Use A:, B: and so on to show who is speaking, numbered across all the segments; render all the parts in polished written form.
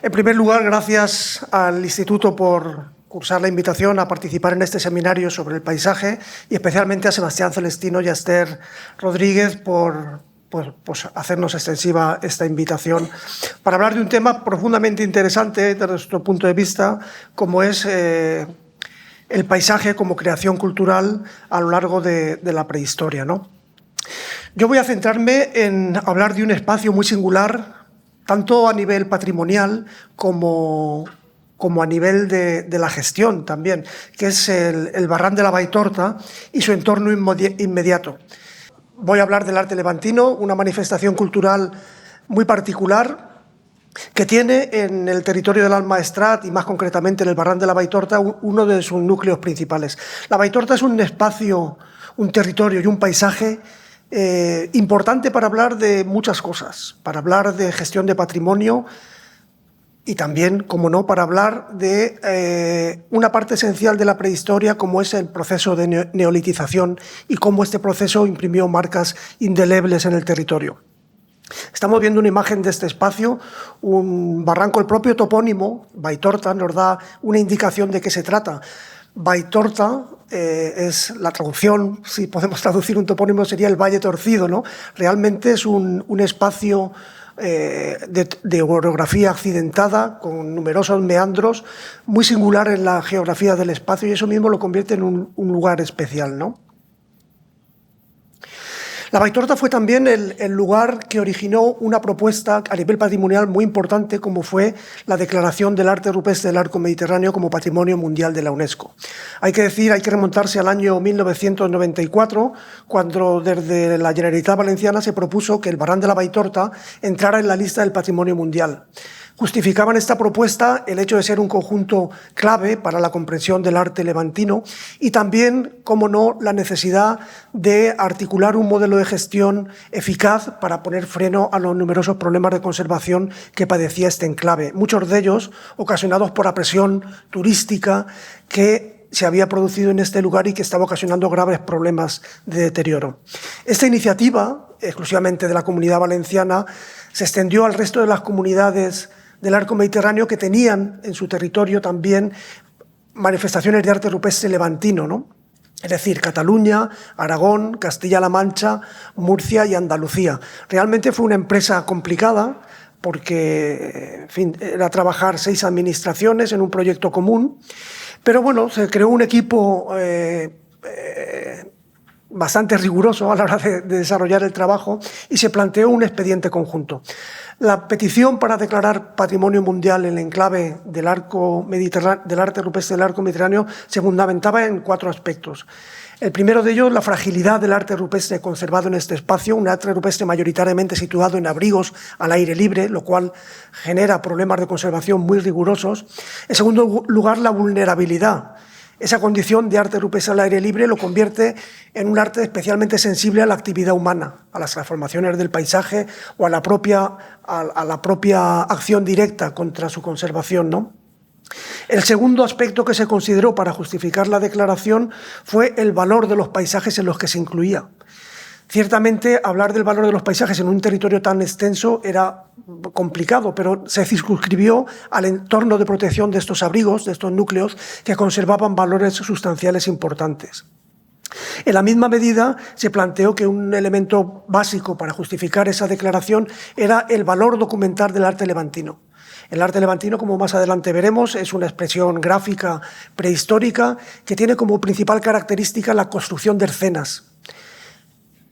A: En primer lugar, gracias al Instituto por cursar la invitación a participar en este seminario sobre el paisaje y especialmente a Sebastián Celestino y a Esther Rodríguez por hacernos extensiva esta invitación para hablar de un tema profundamente interesante desde nuestro punto de vista, como es el paisaje como creación cultural a lo largo de la prehistoria, ¿no? Yo voy a centrarme en hablar de un espacio muy singular, tanto a nivel patrimonial como a nivel de la gestión también, que es el Barranc de la Baitorta y su entorno inmediato. Voy a hablar del arte levantino, una manifestación cultural muy particular que tiene en el territorio del Almaestrat y más concretamente en el Barranc de la Baitorta uno de sus núcleos principales. La Baitorta es un espacio, un territorio y un paisaje importante para hablar de muchas cosas, para hablar de gestión de patrimonio y también, como no, para hablar de una parte esencial de la prehistoria como es el proceso de neolitización y cómo este proceso imprimió marcas indelebles en el territorio. Estamos viendo una imagen de este espacio, un barranco, el propio topónimo, Baitorta, nos da una indicación de qué se trata. Baitorta es la traducción, si podemos traducir un topónimo, sería el Valle Torcido, ¿no? Realmente es un espacio de orografía accidentada, con numerosos meandros, muy singular en la geografía del espacio y eso mismo lo convierte en un lugar especial, ¿no? La Baitorta fue también el lugar que originó una propuesta a nivel patrimonial muy importante como fue la declaración del arte rupestre del arco mediterráneo como Patrimonio Mundial de la UNESCO. Hay que remontarse al año 1994, cuando desde la Generalitat Valenciana se propuso que el Barranc de la Baitorta entrara en la lista del Patrimonio Mundial. Justificaban esta propuesta el hecho de ser un conjunto clave para la comprensión del arte levantino y también, como no, la necesidad de articular un modelo de gestión eficaz para poner freno a los numerosos problemas de conservación que padecía este enclave, muchos de ellos ocasionados por la presión turística que se había producido en este lugar y que estaba ocasionando graves problemas de deterioro. Esta iniciativa, exclusivamente de la Comunidad Valenciana, se extendió al resto de las comunidades del arco mediterráneo que tenían en su territorio también manifestaciones de arte rupestre levantino, ¿no? Es decir, Cataluña, Aragón, Castilla-La Mancha, Murcia y Andalucía. Realmente fue una empresa complicada porque, en fin, era trabajar 6 administraciones en un proyecto común, pero bueno, se creó un equipo bastante riguroso a la hora de desarrollar el trabajo y se planteó un expediente conjunto. La petición para declarar Patrimonio Mundial el enclave del arte rupestre del arco mediterráneo se fundamentaba en 4 aspectos. El primero de ellos, la fragilidad del arte rupestre conservado en este espacio, un arte rupestre mayoritariamente situado en abrigos al aire libre, lo cual genera problemas de conservación muy rigurosos. En segundo lugar, la vulnerabilidad. Esa condición de arte rupestre al aire libre lo convierte en un arte especialmente sensible a la actividad humana, a las transformaciones del paisaje o a la propia acción directa contra su conservación, ¿no? El segundo aspecto que se consideró para justificar la declaración fue el valor de los paisajes en los que se incluía. Ciertamente, hablar del valor de los paisajes en un territorio tan extenso era complicado, pero se circunscribió al entorno de protección de estos abrigos, de estos núcleos, que conservaban valores sustanciales importantes. En la misma medida, se planteó que un elemento básico para justificar esa declaración era el valor documental del arte levantino. El arte levantino, como más adelante veremos, es una expresión gráfica prehistórica que tiene como principal característica la construcción de escenas.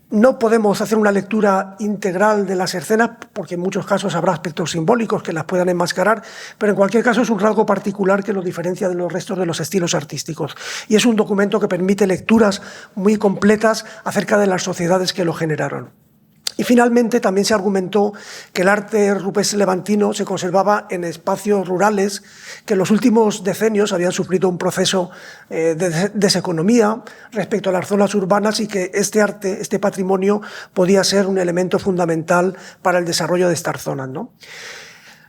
A: No podemos hacer una lectura integral de las escenas porque en muchos casos habrá aspectos simbólicos que las puedan enmascarar, pero en cualquier caso es un rasgo particular que lo diferencia de los restos de los estilos artísticos. Y es un documento que permite lecturas muy completas acerca de las sociedades que lo generaron. Y finalmente también se argumentó que el arte rupestre levantino se conservaba en espacios rurales que en los últimos decenios habían sufrido un proceso de deseconomía respecto a las zonas urbanas y que este arte, este patrimonio, podía ser un elemento fundamental para el desarrollo de estas zonas, ¿no?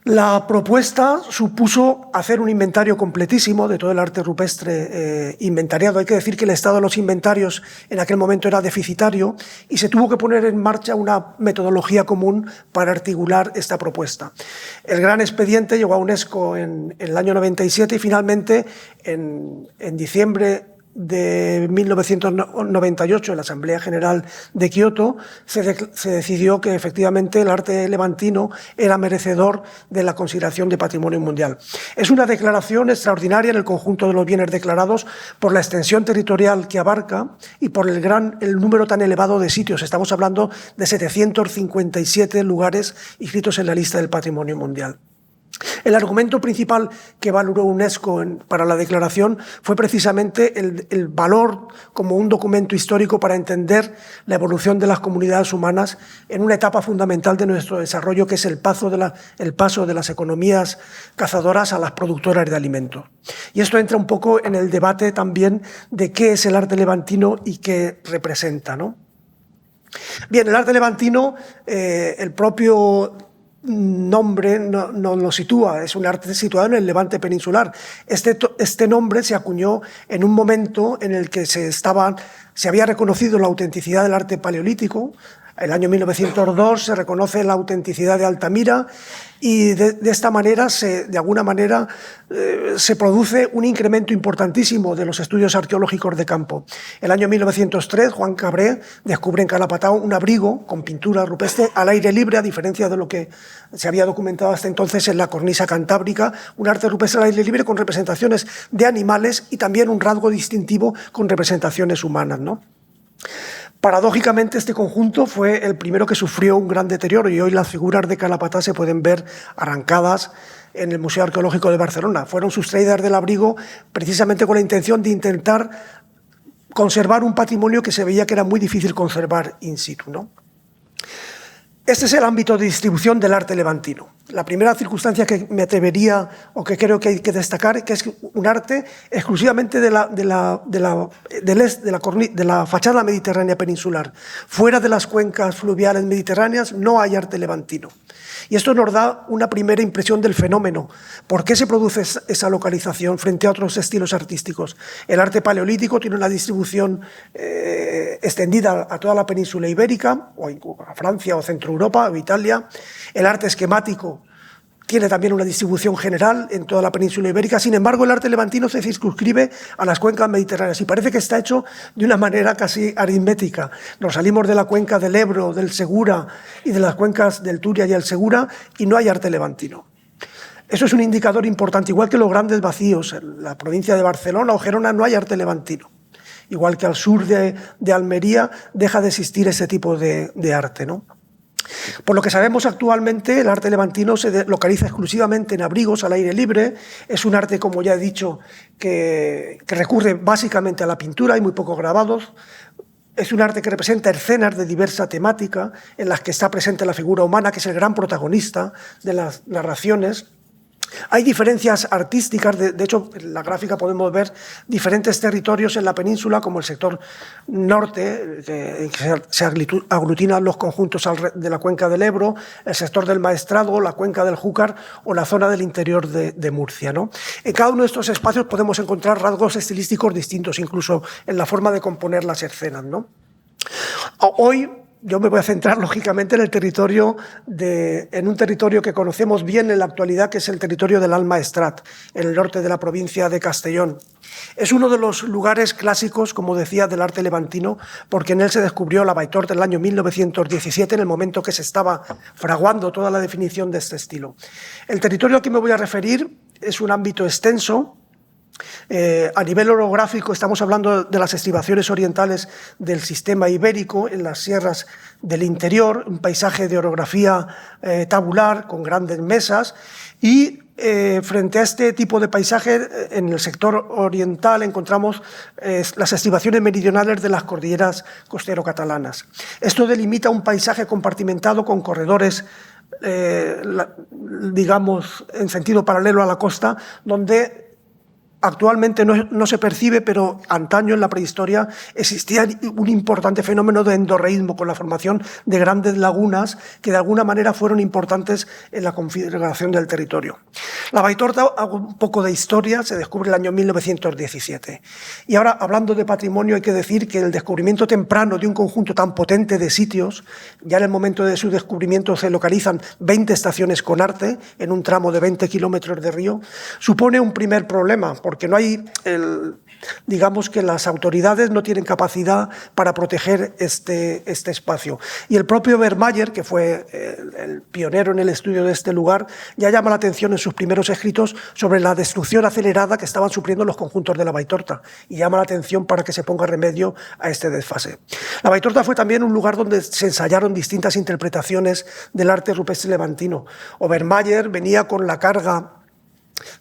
A: La propuesta supuso hacer un inventario completísimo de todo el arte rupestre inventariado. Hay que decir que el estado de los inventarios en aquel momento era deficitario y se tuvo que poner en marcha una metodología común para articular esta propuesta. El gran expediente llegó a UNESCO en el año 97 y finalmente en diciembre de 1998, en la Asamblea General de Kioto, se decidió que efectivamente el arte levantino era merecedor de la consideración de patrimonio mundial. Es una declaración extraordinaria en el conjunto de los bienes declarados por la extensión territorial que abarca y por el número tan elevado de sitios. Estamos hablando de 757 lugares inscritos en la lista del patrimonio mundial. El argumento principal que valoró UNESCO para la declaración fue precisamente el valor como un documento histórico para entender la evolución de las comunidades humanas en una etapa fundamental de nuestro desarrollo, que es el paso de las economías cazadoras a las productoras de alimentos. Y esto entra un poco en el debate también de qué es el arte levantino y qué representa, ¿no? Bien, el arte levantino, el propio nombre no lo sitúa, es un arte situado en el Levante peninsular. Este nombre se acuñó en un momento en el que se había reconocido la autenticidad del arte paleolítico. El año 1902 se reconoce la autenticidad de Altamira y de esta manera, de alguna manera, se produce un incremento importantísimo de los estudios arqueológicos de campo. El año 1903, Juan Cabré descubre en Calapatao un abrigo con pintura rupestre al aire libre, a diferencia de lo que se había documentado hasta entonces en la cornisa cantábrica, un arte rupestre al aire libre con representaciones de animales y también un rasgo distintivo con representaciones humanas, ¿no? Paradójicamente, este conjunto fue el primero que sufrió un gran deterioro y hoy las figuras de Calapatá se pueden ver arrancadas en el Museo Arqueológico de Barcelona. Fueron sustraídas del abrigo precisamente con la intención de intentar conservar un patrimonio que se veía que era muy difícil conservar in situ, ¿no? Este es el ámbito de distribución del arte levantino. La primera circunstancia que me atrevería o que creo que hay que destacar, que es un arte exclusivamente de la fachada mediterránea peninsular. Fuera de las cuencas fluviales mediterráneas no hay arte levantino. Y esto nos da una primera impresión del fenómeno. ¿Por qué se produce esa localización frente a otros estilos artísticos? El arte paleolítico tiene una distribución extendida a toda la península ibérica, o a Francia o Centro Europa o Italia. El arte esquemático tiene también una distribución general en toda la península ibérica. Sin embargo, el arte levantino se circunscribe a las cuencas mediterráneas y parece que está hecho de una manera casi aritmética. Nos salimos de la cuenca del Ebro, del Segura y de las cuencas del Turia y el Segura y no hay arte levantino. Eso es un indicador importante, igual que los grandes vacíos. En la provincia de Barcelona o Gerona no hay arte levantino. Igual que al sur de Almería deja de existir ese tipo de arte, ¿no? Por lo que sabemos actualmente, el arte levantino se localiza exclusivamente en abrigos al aire libre. Es un arte, como ya he dicho, que recurre básicamente a la pintura, hay muy pocos grabados. Es un arte que representa escenas de diversa temática, en las que está presente la figura humana, que es el gran protagonista de las narraciones. Hay diferencias artísticas, de hecho en la gráfica podemos ver diferentes territorios en la península, como el sector norte, en que se aglutinan los conjuntos de la cuenca del Ebro, el sector del Maestrazgo, la cuenca del Júcar o la zona del interior de Murcia, ¿no? En cada uno de estos espacios podemos encontrar rasgos estilísticos distintos, incluso en la forma de componer las escenas, ¿no? Hoy yo me voy a centrar, lógicamente, en un territorio que conocemos bien en la actualidad, que es el territorio del Almaestrat, en el norte de la provincia de Castellón. Es uno de los lugares clásicos, como decía, del arte levantino, porque en él se descubrió la Baitor del año 1917, en el momento que se estaba fraguando toda la definición de este estilo. El territorio al que me voy a referir es un ámbito extenso. A nivel orográfico estamos hablando de las estribaciones orientales del sistema ibérico en las sierras del interior, un paisaje de orografía tabular con grandes mesas y frente a este tipo de paisaje en el sector oriental encontramos las estribaciones meridionales de las cordilleras costero-catalanas. Esto delimita un paisaje compartimentado con corredores digamos en sentido paralelo a la costa, donde Actualmente no se percibe, pero antaño en la prehistoria existía un importante fenómeno de endorreísmo con la formación de grandes lagunas que de alguna manera fueron importantes en la configuración del territorio. La Baitorta, hago un poco de historia, se descubre en el año 1917. Y ahora, hablando de patrimonio, hay que decir que el descubrimiento temprano de un conjunto tan potente de sitios, ya en el momento de su descubrimiento se localizan 20 estaciones con arte en un tramo de 20 kilómetros de río, supone un primer problema, porque no hay digamos que las autoridades no tienen capacidad para proteger este espacio. Y el propio Vermeer, que fue el pionero en el estudio de este lugar, ya llama la atención en sus primeros escritos sobre la destrucción acelerada que estaban sufriendo los conjuntos de la Baitorta, y llama la atención para que se ponga remedio a este desfase. La Baitorta fue también un lugar donde se ensayaron distintas interpretaciones del arte rupestre levantino. Vermeer venía con la carga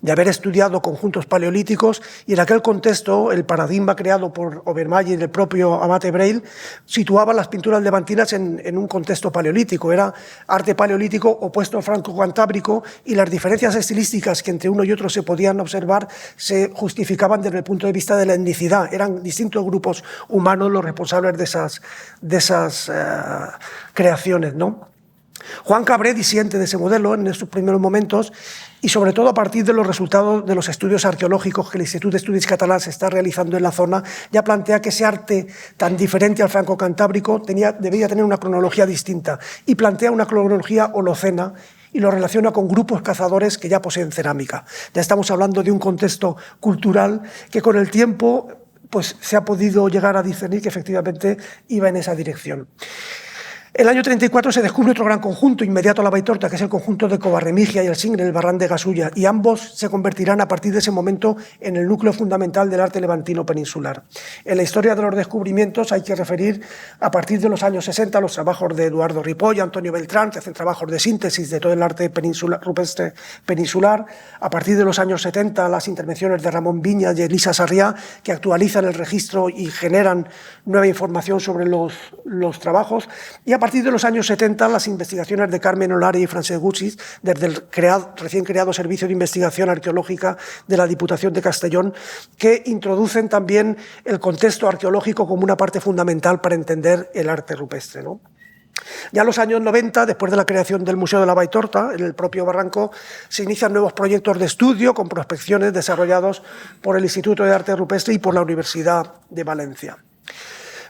A: de haber estudiado conjuntos paleolíticos, y en aquel contexto el paradigma creado por Vermeer y el propio Amate Breil situaba las pinturas levantinas en un contexto paleolítico. Era arte paleolítico opuesto al franco-cantábrico, y las diferencias estilísticas que entre uno y otro se podían observar se justificaban desde el punto de vista de la etnicidad. Eran distintos grupos humanos los responsables de esas creaciones, ¿no? Juan Cabré disiente de ese modelo en sus primeros momentos, y sobre todo a partir de los resultados de los estudios arqueológicos que el Institut d'Estudis Catalans está realizando en la zona, ya plantea que ese arte tan diferente al franco-cantábrico debía tener una cronología distinta, y plantea una cronología holocena y lo relaciona con grupos cazadores que ya poseen cerámica. Ya estamos hablando de un contexto cultural que con el tiempo pues, se ha podido llegar a discernir que efectivamente iba en esa dirección. En el año 34 se descubre otro gran conjunto inmediato a la Baitorta, que es el conjunto de Covarremigia y el Singre, el Barran de Gasulla, y ambos se convertirán a partir de ese momento en el núcleo fundamental del arte levantino peninsular. En la historia de los descubrimientos hay que referir a partir de los años 60 los trabajos de Eduardo Ripoll y Antonio Beltrán, que hacen trabajos de síntesis de todo el arte rupestre peninsular. A partir de los años 70 las intervenciones de Ramón Viña y Elisa Sarriá, que actualizan el registro y generan nueva información sobre los trabajos. Y a partir de los años 70, las investigaciones de Carmen Olari y Francesc Gutsis, desde el recién creado Servicio de Investigación Arqueológica de la Diputación de Castellón, que introducen también el contexto arqueológico como una parte fundamental para entender el arte rupestre, ¿no? Ya en los años 90, después de la creación del Museo de la Baitorta, en el propio barranco, se inician nuevos proyectos de estudio con prospecciones desarrollados por el Instituto de Arte Rupestre y por la Universidad de Valencia.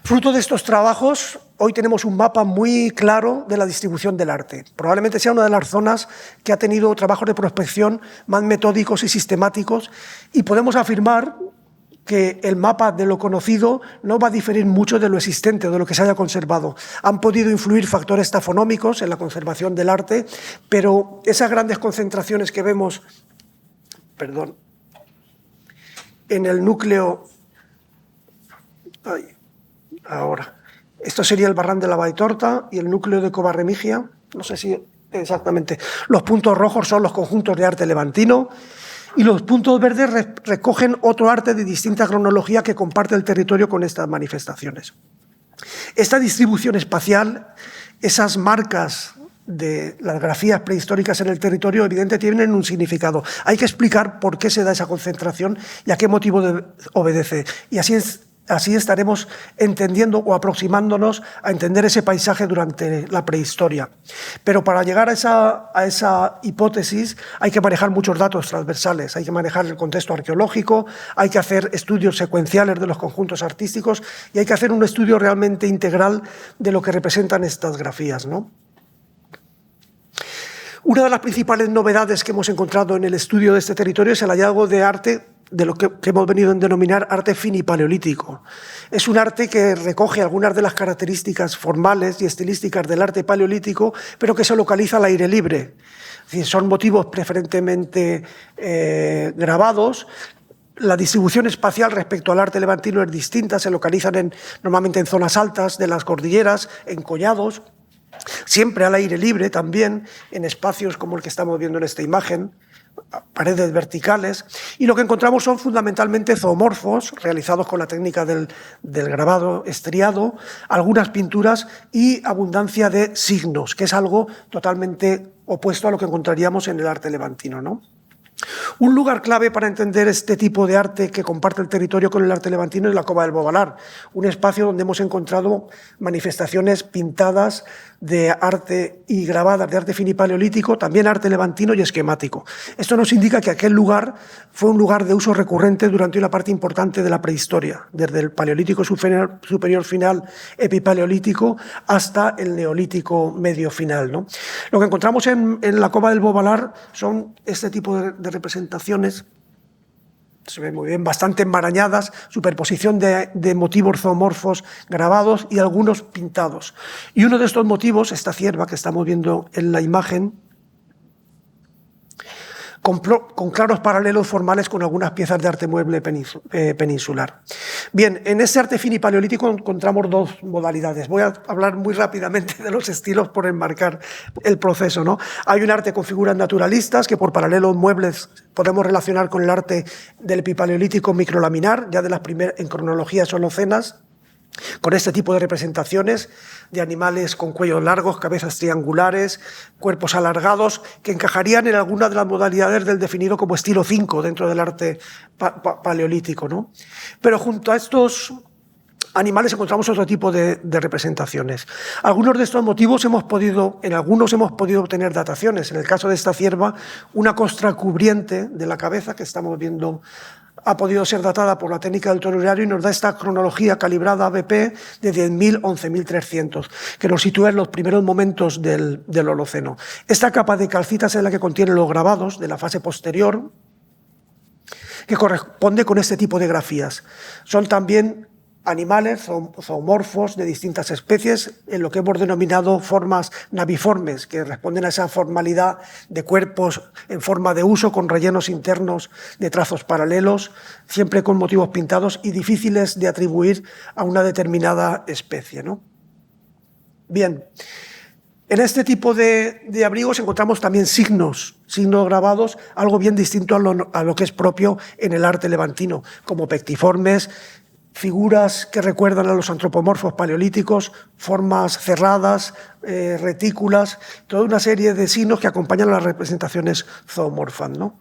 A: Fruto de estos trabajos, hoy tenemos un mapa muy claro de la distribución del arte. Probablemente sea una de las zonas que ha tenido trabajos de prospección más metódicos y sistemáticos, y podemos afirmar que el mapa de lo conocido no va a diferir mucho de lo existente, de lo que se haya conservado. Han podido influir factores tafonómicos en la conservación del arte, pero esas grandes concentraciones que vemos, en el núcleo... Ahora, esto sería el Barran de la Baitorta y el núcleo de Covarremigia, no sé si exactamente. Los puntos rojos son los conjuntos de arte levantino, y los puntos verdes recogen otro arte de distinta cronología que comparte el territorio con estas manifestaciones. Esta distribución espacial, esas marcas de las grafías prehistóricas en el territorio, evidentemente tienen un significado. Hay que explicar por qué se da esa concentración y a qué motivo obedece. Y así estaremos entendiendo o aproximándonos a entender ese paisaje durante la prehistoria. Pero para llegar a esa hipótesis hay que manejar muchos datos transversales, hay que manejar el contexto arqueológico, hay que hacer estudios secuenciales de los conjuntos artísticos y hay que hacer un estudio realmente integral de lo que representan estas grafías, ¿no? Una de las principales novedades que hemos encontrado en el estudio de este territorio es el hallazgo de arte de lo que hemos venido a denominar arte finipaleolítico. Es un arte que recoge algunas de las características formales y estilísticas del arte paleolítico, pero que se localiza al aire libre. Es decir, son motivos preferentemente grabados. La distribución espacial respecto al arte levantino es distinta, se localizan normalmente en zonas altas de las cordilleras, en collados, siempre al aire libre también, en espacios como el que estamos viendo en esta imagen, paredes verticales, y lo que encontramos son fundamentalmente zoomorfos realizados con la técnica del grabado estriado, algunas pinturas y abundancia de signos, que es algo totalmente opuesto a lo que encontraríamos en el arte levantino, ¿no? Un lugar clave para entender este tipo de arte que comparte el territorio con el arte levantino es la Cova del Bobalar, un espacio donde hemos encontrado manifestaciones pintadas de arte y grabadas de arte finipaleolítico, también arte levantino y esquemático. Esto nos indica que aquel lugar fue un lugar de uso recurrente durante una parte importante de la prehistoria, desde el Paleolítico superior final epipaleolítico hasta el Neolítico medio final, ¿no? Lo que encontramos en la Cova del Bobalar son este tipo de representaciones, se ve muy bien, bastante enmarañadas, superposición de motivos zoomorfos grabados y algunos pintados. Y uno de estos motivos, esta cierva que estamos viendo en la imagen, con claros paralelos formales con algunas piezas de arte mueble peninsular. Bien, en este arte finipaleolítico encontramos dos modalidades. Voy a hablar muy rápidamente de los estilos por enmarcar el proceso, ¿no? Hay un arte con figuras naturalistas que por paralelos muebles podemos relacionar con el arte del epipaleolítico microlaminar, ya de las primeras en cronologías holocenas, con este tipo de representaciones de animales con cuellos largos, cabezas triangulares, cuerpos alargados, que encajarían en alguna de las modalidades del definido como estilo 5 dentro del arte paleolítico, ¿no? Pero junto a estos animales encontramos otro tipo de representaciones. Algunos de estos motivos en algunos hemos podido obtener dataciones. En el caso de esta cierva, una costra cubriente de la cabeza que estamos viendo ha podido ser datada por la técnica del tolurario y nos da esta cronología calibrada ABP de 10.000 a 11.300, que nos sitúa en los primeros momentos del Holoceno. Esta capa de calcitas es la que contiene los grabados de la fase posterior, que corresponde con este tipo de grafías. Son también animales zoomorfos de distintas especies, en lo que hemos denominado formas naviformes, que responden a esa formalidad de cuerpos en forma de uso, con rellenos internos de trazos paralelos, siempre con motivos pintados y difíciles de atribuir a una determinada especie, ¿no? Bien, en este tipo de abrigos encontramos también signos grabados, algo bien distinto a lo que es propio en el arte levantino, como pectiformes, figuras que recuerdan a los antropomorfos paleolíticos, formas cerradas, retículas, toda una serie de signos que acompañan a las representaciones zoomorfas, ¿no?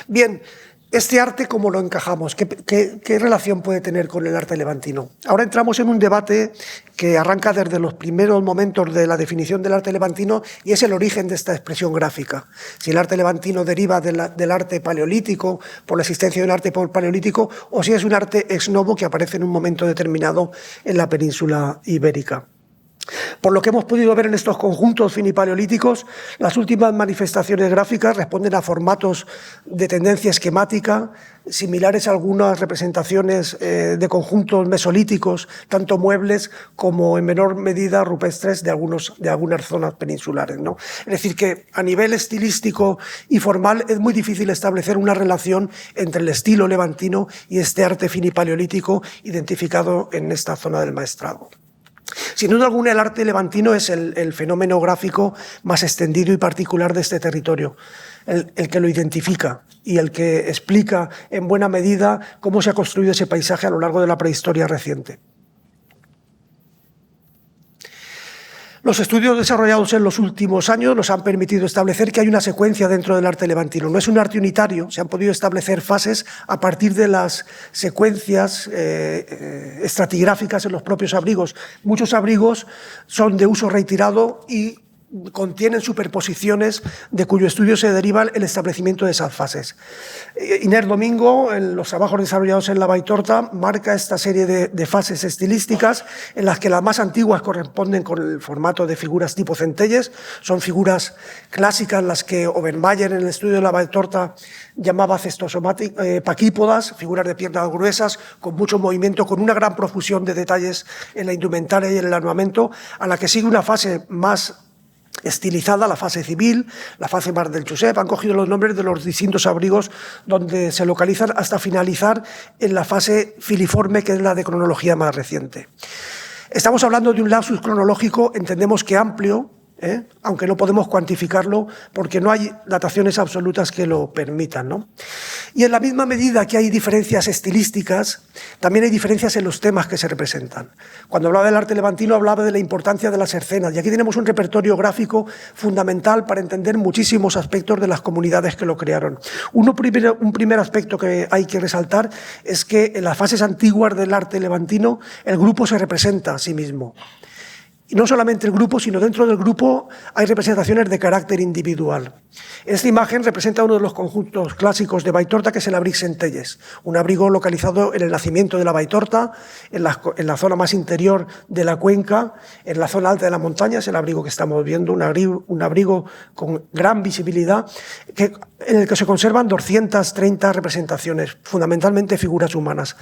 A: Bien, este arte, ¿cómo lo encajamos? ¿Qué relación puede tener con el arte levantino? Ahora entramos en un debate que arranca desde los primeros momentos de la definición del arte levantino y es el origen de esta expresión gráfica. Si el arte levantino deriva del arte paleolítico, por la existencia de un arte paleolítico, o si es un arte ex novo que aparece en un momento determinado en la península ibérica. Por lo que hemos podido ver en estos conjuntos finipaleolíticos, las últimas manifestaciones gráficas responden a formatos de tendencia esquemática, similares a algunas representaciones de conjuntos mesolíticos, tanto muebles como en menor medida rupestres de algunas zonas peninsulares, ¿no? Es decir, que a nivel estilístico y formal es muy difícil establecer una relación entre el estilo levantino y este arte finipaleolítico identificado en esta zona del Maestrazgo. Sin duda alguna, el arte levantino es el fenómeno gráfico más extendido y particular de este territorio, el que lo identifica y el que explica en buena medida cómo se ha construido ese paisaje a lo largo de la prehistoria reciente. Los estudios desarrollados en los últimos años nos han permitido establecer que hay una secuencia dentro del arte levantino. No es un arte unitario, se han podido establecer fases a partir de las secuencias estratigráficas en los propios abrigos. Muchos abrigos son de uso reiterado y contienen superposiciones de cuyo estudio se deriva el establecimiento de esas fases. Inés Domingo, en los trabajos desarrollados en la Baitorta, marca esta serie de fases estilísticas en las que las más antiguas corresponden con el formato de figuras tipo centelles, son figuras clásicas las que Obermayer en el estudio de la Baitorta llamaba paquípodas, figuras de piernas gruesas, con mucho movimiento, con una gran profusión de detalles en la indumentaria y en el armamento, a la que sigue una fase más estilizada, la fase civil, la fase Mar del Josep. Han cogido los nombres de los distintos abrigos donde se localizan hasta finalizar en la fase filiforme, que es la de cronología más reciente. Estamos hablando de un lapsus cronológico, entendemos que amplio, aunque no podemos cuantificarlo porque no hay dataciones absolutas que lo permitan, ¿no? Y en la misma medida que hay diferencias estilísticas, también hay diferencias en los temas que se representan. Cuando hablaba del arte levantino, hablaba de la importancia de las escenas. Y aquí tenemos un repertorio gráfico fundamental para entender muchísimos aspectos de las comunidades que lo crearon. Un primer aspecto que hay que resaltar es que en las fases antiguas del arte levantino, el grupo se representa a sí mismo. Y no solamente el grupo, sino dentro del grupo hay representaciones de carácter individual. Esta imagen representa uno de los conjuntos clásicos de Baitorta, que es el abric Centelles, un abrigo localizado en el nacimiento de la Baitorta, en la zona más interior de la cuenca, en la zona alta de la montaña, es el abrigo que estamos viendo, un abrigo con gran visibilidad, en el que se conservan 230 representaciones, fundamentalmente figuras humanas.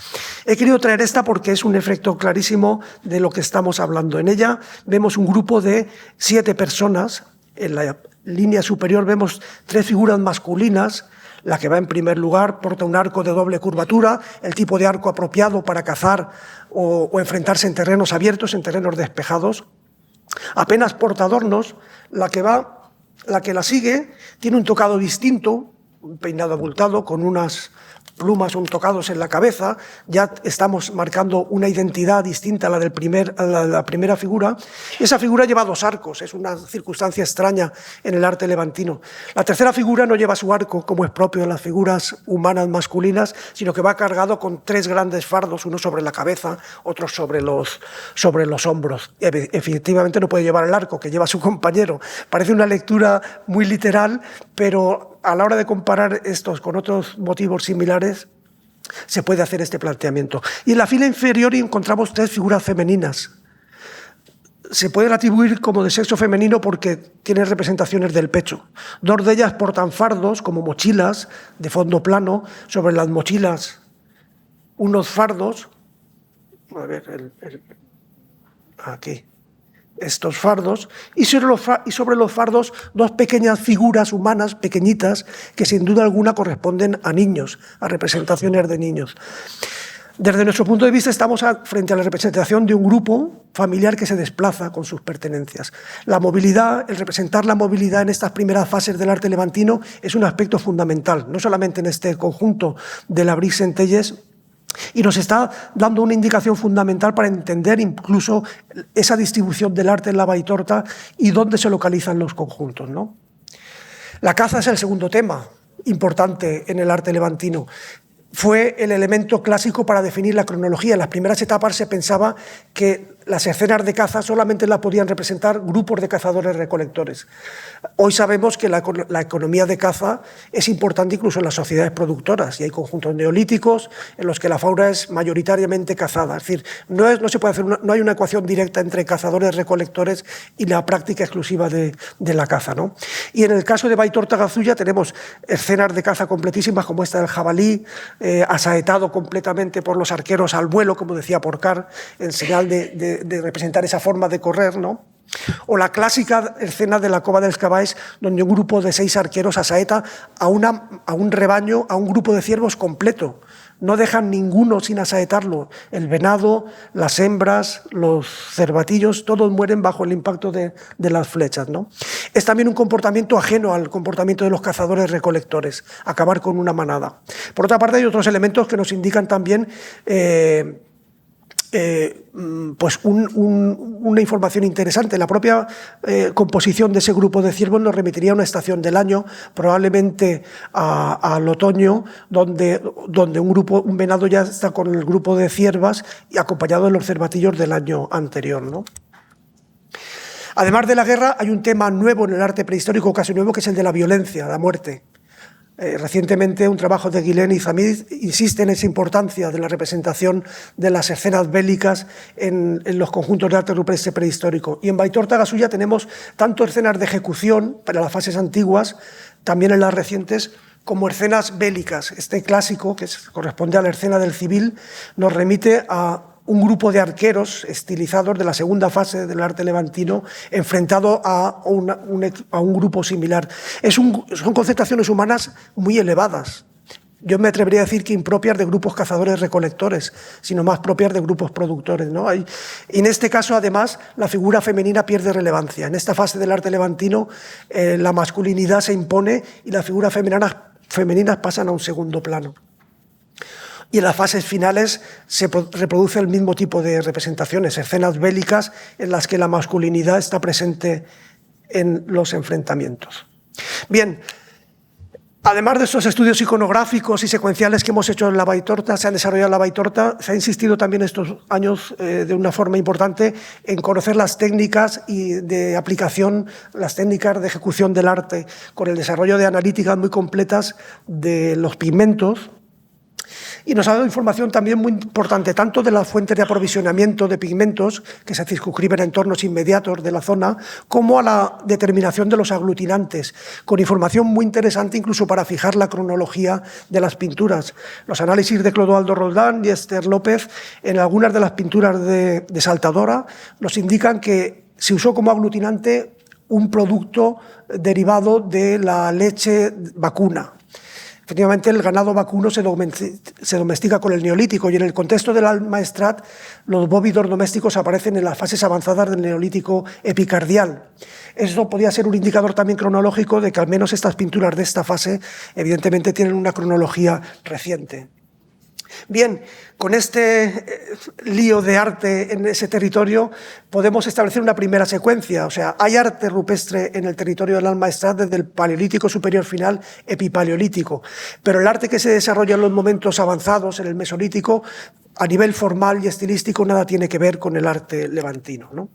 A: He querido traer esta porque es un efecto clarísimo de lo que estamos hablando. En ella vemos un grupo de 7 personas. En la línea superior vemos 3 figuras masculinas. La que va en primer lugar porta un arco de doble curvatura, el tipo de arco apropiado para cazar o enfrentarse en terrenos abiertos, en terrenos despejados. Apenas porta adornos. La que la sigue tiene un tocado distinto, un peinado abultado con unas plumas o tocados en la cabeza. Ya estamos marcando una identidad distinta a la de la primera figura. Y esa figura lleva 2 arcos, es una circunstancia extraña en el arte levantino. La tercera figura no lleva su arco, como es propio de las figuras humanas masculinas, sino que va cargado con 3 grandes fardos, uno sobre la cabeza, otro sobre los hombros. Efectivamente no puede llevar el arco que lleva su compañero. Parece una lectura muy literal, pero a la hora de comparar estos con otros motivos similares, se puede hacer este planteamiento. Y en la fila inferior encontramos 3 figuras femeninas. Se pueden atribuir como de sexo femenino porque tienen representaciones del pecho. 2 de ellas portan fardos, como mochilas de fondo plano. Sobre las mochilas, unos fardos. A ver, aquí. Estos fardos, y sobre los fardos 2 pequeñas figuras humanas, pequeñitas, que sin duda alguna corresponden a niños, a representaciones de niños. Desde nuestro punto de vista estamos frente a la representación de un grupo familiar que se desplaza con sus pertenencias. La movilidad, el representar la movilidad en estas primeras fases del arte levantino es un aspecto fundamental, no solamente en este conjunto del abric Centelles, y nos está dando una indicación fundamental para entender incluso esa distribución del arte en la Baitorta y dónde se localizan los conjuntos, ¿no? La caza es el segundo tema importante en el arte levantino. Fue el elemento clásico para definir la cronología. En las primeras etapas se pensaba que las escenas de caza solamente las podían representar grupos de cazadores-recolectores. Hoy sabemos que la economía de caza es importante incluso en las sociedades productoras, y hay conjuntos neolíticos en los que la fauna es mayoritariamente cazada. Es decir, no hay una ecuación directa entre cazadores-recolectores y la práctica exclusiva de la caza, ¿no? Y en el caso de Baitorta-Gazulla tenemos escenas de caza completísimas como esta del jabalí, asaetado completamente por los arqueros al vuelo, como decía Porcar, en señal de representar esa forma de correr, ¿no? O la clásica escena de la Cova dels Cavalls, donde un grupo de 6 arqueros asaeta a un rebaño, a un grupo de ciervos completo. No dejan ninguno sin asaetarlo. El venado, las hembras, los cervatillos, todos mueren bajo el impacto de las flechas, ¿no? Es también un comportamiento ajeno al comportamiento de los cazadores-recolectores, acabar con una manada. Por otra parte, hay otros elementos que nos indican también pues una información interesante. La propia composición de ese grupo de ciervos nos remitiría a una estación del año, probablemente al otoño, donde un venado ya está con el grupo de ciervas y acompañado de los cervatillos del año anterior, ¿no? Además de la guerra, hay un tema nuevo en el arte prehistórico, casi nuevo, que es el de la violencia, la muerte. Recientemente un trabajo de Guilén y Zamid insiste en esa importancia de la representación de las escenas bélicas en los conjuntos de arte rupestre prehistórico. Y en Baitorta-Gazulla tenemos tanto escenas de ejecución para las fases antiguas, también en las recientes, como escenas bélicas. Este clásico, que corresponde a la escena del civil, nos remite a un grupo de arqueros estilizados de la segunda fase del arte levantino enfrentado a un grupo similar. Son concentraciones humanas muy elevadas. Yo me atrevería a decir que impropias de grupos cazadores-recolectores, sino más propias de grupos productores, ¿no? Y en este caso, además, la figura femenina pierde relevancia. En esta fase del arte levantino, la masculinidad se impone y la figura femenina femeninas pasan a un segundo plano. Y en las fases finales se reproduce el mismo tipo de representaciones, escenas bélicas en las que la masculinidad está presente en los enfrentamientos. Bien, además de estos estudios iconográficos y secuenciales que hemos hecho en la Baitorta, se han desarrollado en la Baitorta, se ha insistido también estos años de una forma importante en conocer las técnicas de aplicación, las técnicas de ejecución del arte, con el desarrollo de analíticas muy completas de los pigmentos. Y nos ha dado información también muy importante, tanto de las fuentes de aprovisionamiento de pigmentos, que se circunscriben a entornos inmediatos de la zona, como a la determinación de los aglutinantes, con información muy interesante incluso para fijar la cronología de las pinturas. Los análisis de Clodoaldo Roldán y Esther López en algunas de las pinturas de Saltadora nos indican que se usó como aglutinante un producto derivado de la leche vacuna. Efectivamente, el ganado vacuno se domestica con el Neolítico y en el contexto del Almaestrat los bóvidos domésticos aparecen en las fases avanzadas del Neolítico epicardial. Eso podía ser un indicador también cronológico de que al menos estas pinturas de esta fase evidentemente tienen una cronología reciente. Bien, con este lío de arte en ese territorio podemos establecer una primera secuencia. O sea, hay arte rupestre en el territorio del Almaestrat desde el Paleolítico superior final, epipaleolítico. Pero el arte que se desarrolla en los momentos avanzados, en el Mesolítico, a nivel formal y estilístico, nada tiene que ver con el arte levantino, ¿no?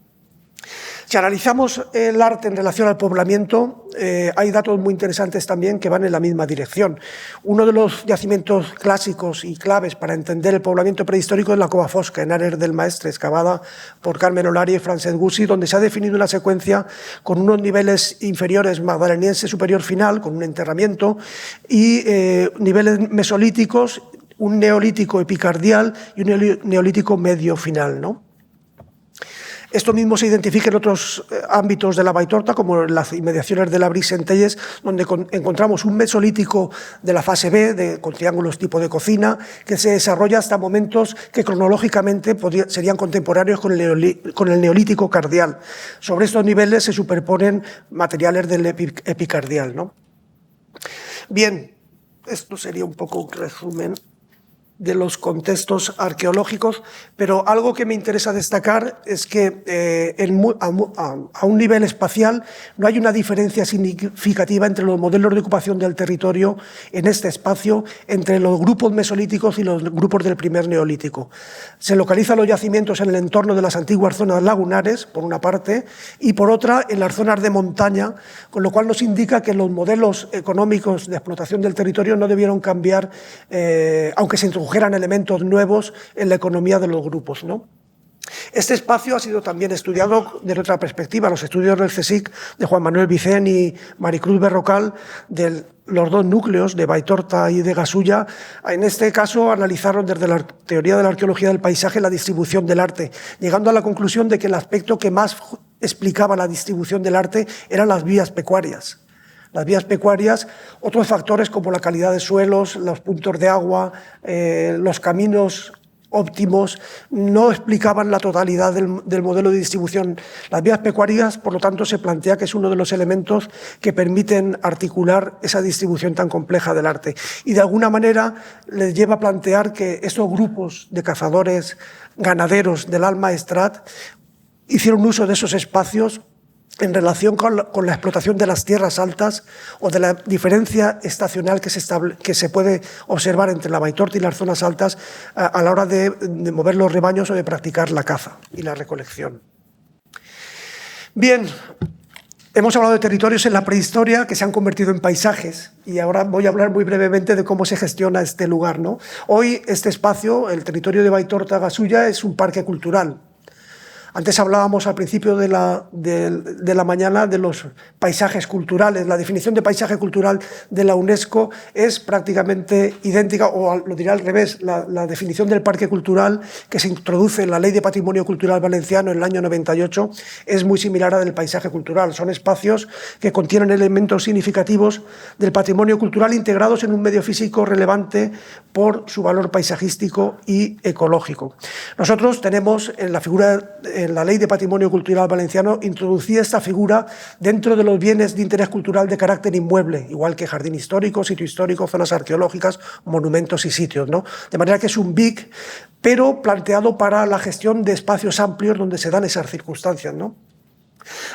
A: Si analizamos el arte en relación al poblamiento, hay datos muy interesantes también que van en la misma dirección. Uno de los yacimientos clásicos y claves para entender el poblamiento prehistórico es la Cova Fosca, en Ares del Maestre, excavada por Carmen Olari y Francesc Gussi, donde se ha definido una secuencia con unos niveles inferiores magdaleniense superior final, con un enterramiento, y niveles mesolíticos, un neolítico epicardial y un neolítico medio final, ¿no? Esto mismo se identifica en otros ámbitos de la Baitorta, como en las inmediaciones de la Brie-Centelles, donde encontramos un mesolítico de la fase B, con triángulos tipo de cocina, que se desarrolla hasta momentos que cronológicamente serían contemporáneos con el neolítico cardial. Sobre estos niveles se superponen materiales del epicardial, ¿no? Bien, esto sería un poco un resumen de los contextos arqueológicos, pero algo que me interesa destacar es que a un nivel espacial no hay una diferencia significativa entre los modelos de ocupación del territorio en este espacio, entre los grupos mesolíticos y los grupos del primer neolítico. Se localizan los yacimientos en el entorno de las antiguas zonas lagunares, por una parte, y por otra en las zonas de montaña, con lo cual nos indica que los modelos económicos de explotación del territorio no debieron cambiar, aunque se introdujeran elementos nuevos en la economía de los grupos, ¿no? Este espacio ha sido también estudiado desde otra perspectiva, los estudios del CSIC de Juan Manuel Vicén y Maricruz Berrocal, de los dos núcleos de Baitorta y de Gasulla. En este caso analizaron desde la teoría de la arqueología del paisaje la distribución del arte, llegando a la conclusión de que el aspecto que más explicaba la distribución del arte eran las vías pecuarias. Las vías pecuarias, otros factores como la calidad de suelos, los puntos de agua, los caminos óptimos, no explicaban la totalidad del modelo de distribución. Las vías pecuarias, por lo tanto, se plantea que es uno de los elementos que permiten articular esa distribución tan compleja del arte. Y de alguna manera les lleva a plantear que esos grupos de cazadores ganaderos del Almaestrat hicieron uso de esos espacios en relación con la explotación de las tierras altas o de la diferencia estacional que se puede observar entre la Baitorta y las zonas altas a la hora de mover los rebaños o de practicar la caza y la recolección. Bien, hemos hablado de territorios en la prehistoria que se han convertido en paisajes y ahora voy a hablar muy brevemente de cómo se gestiona este lugar, ¿no? Hoy este espacio, el territorio de Baitorta-Gasulla, es un parque cultural. Antes hablábamos al principio de la mañana de los paisajes culturales. La definición de paisaje cultural de la UNESCO es prácticamente idéntica, o lo diré al revés, la definición del parque cultural que se introduce en la Ley de Patrimonio Cultural Valenciano en el año 98 es muy similar a la del paisaje cultural. Son espacios que contienen elementos significativos del patrimonio cultural integrados en un medio físico relevante por su valor paisajístico y ecológico. Nosotros tenemos en la figura en la Ley de Patrimonio Cultural Valenciano, introducía esta figura dentro de los bienes de interés cultural de carácter inmueble, igual que jardín histórico, sitio histórico, zonas arqueológicas, monumentos y sitios, ¿no? De manera que es un BIC, pero planteado para la gestión de espacios amplios donde se dan esas circunstancias, ¿no?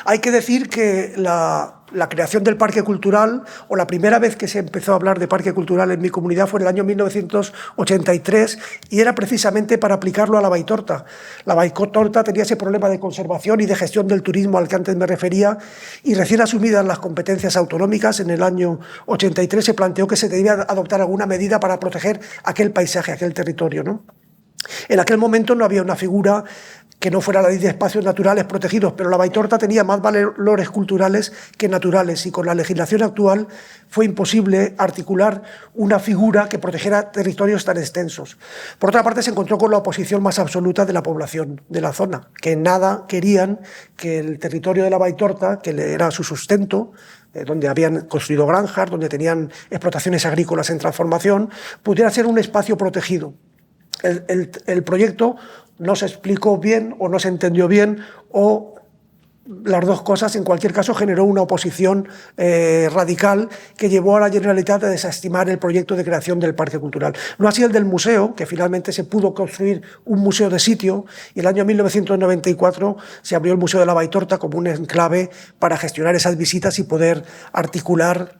A: Hay que decir que la creación del parque cultural, o la primera vez que se empezó a hablar de parque cultural en mi comunidad, fue en el año 1983, y era precisamente para aplicarlo a la Baitorta. La Baitorta tenía ese problema de conservación y de gestión del turismo al que antes me refería, y recién asumidas las competencias autonómicas, en el año 83 se planteó que se debía adoptar alguna medida para proteger aquel paisaje, aquel territorio, ¿no? En aquel momento no había una figura que no fuera la ley de espacios naturales protegidos, pero la Baitorta tenía más valores culturales que naturales, y con la legislación actual fue imposible articular una figura que protegiera territorios tan extensos. Por otra parte, se encontró con la oposición más absoluta de la población de la zona, que en nada querían que el territorio de la Baitorta, que era su sustento, donde habían construido granjas, donde tenían explotaciones agrícolas en transformación, pudiera ser un espacio protegido. El proyecto no se explicó bien o no se entendió bien, o las dos cosas. En cualquier caso, generó una oposición radical que llevó a la Generalitat a desestimar el proyecto de creación del parque cultural. No así el del museo, que finalmente se pudo construir un museo de sitio, y en el año 1994 se abrió el Museo de la Baitorta como un enclave para gestionar esas visitas y poder articular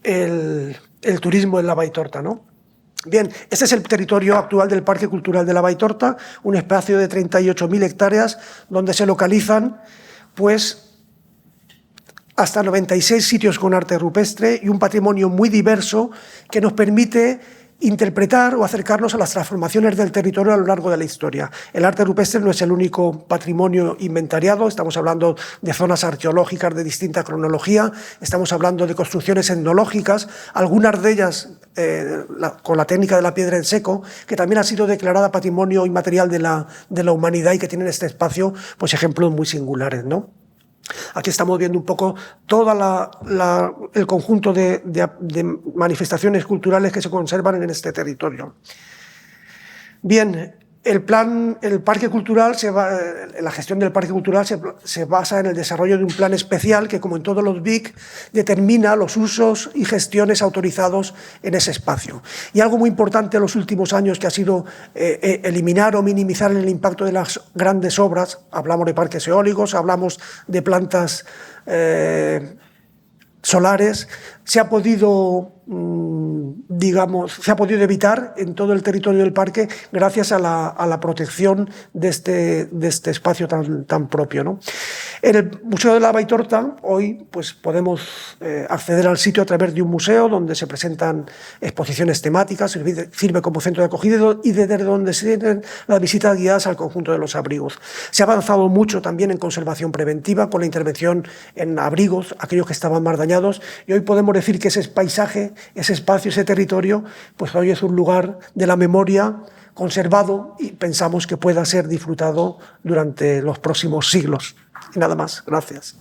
A: el turismo en la Baitorta, ¿no? Bien, este es el territorio actual del Parque Cultural de la Baitorta, un espacio de 38.000 hectáreas donde se localizan, pues, hasta 96 sitios con arte rupestre y un patrimonio muy diverso que nos permite interpretar o acercarnos a las transformaciones del territorio a lo largo de la historia. El arte rupestre no es el único patrimonio inventariado, estamos hablando de zonas arqueológicas de distinta cronología, estamos hablando de construcciones etnológicas, algunas de ellas con la técnica de la piedra en seco, que también ha sido declarada patrimonio inmaterial de la humanidad y que tienen este espacio, pues, ejemplos muy singulares, ¿no? Aquí estamos viendo un poco todo el conjunto de manifestaciones culturales que se conservan en este territorio. Bien, el parque cultural, la gestión del parque cultural se basa en el desarrollo de un plan especial que, como en todos los BIC, determina los usos y gestiones autorizados en ese espacio. Y algo muy importante en los últimos años, que ha sido eliminar o minimizar el impacto de las grandes obras. Hablamos de parques eólicos, hablamos de plantas solares. Se ha podido, se ha podido evitar en todo el territorio del parque gracias a la protección de este espacio tan propio, ¿no? En el Museo de la Baitorta hoy, pues, podemos acceder al sitio a través de un museo donde se presentan exposiciones temáticas, sirve como centro de acogida y desde donde se tienen las visitas guiadas al conjunto de los abrigos. Se ha avanzado mucho también en conservación preventiva con la intervención en abrigos, aquellos que estaban más dañados, y hoy podemos decir que ese paisaje, ese espacio, ese territorio, pues hoy es un lugar de la memoria conservado y pensamos que pueda ser disfrutado durante los próximos siglos. Y nada más. Gracias.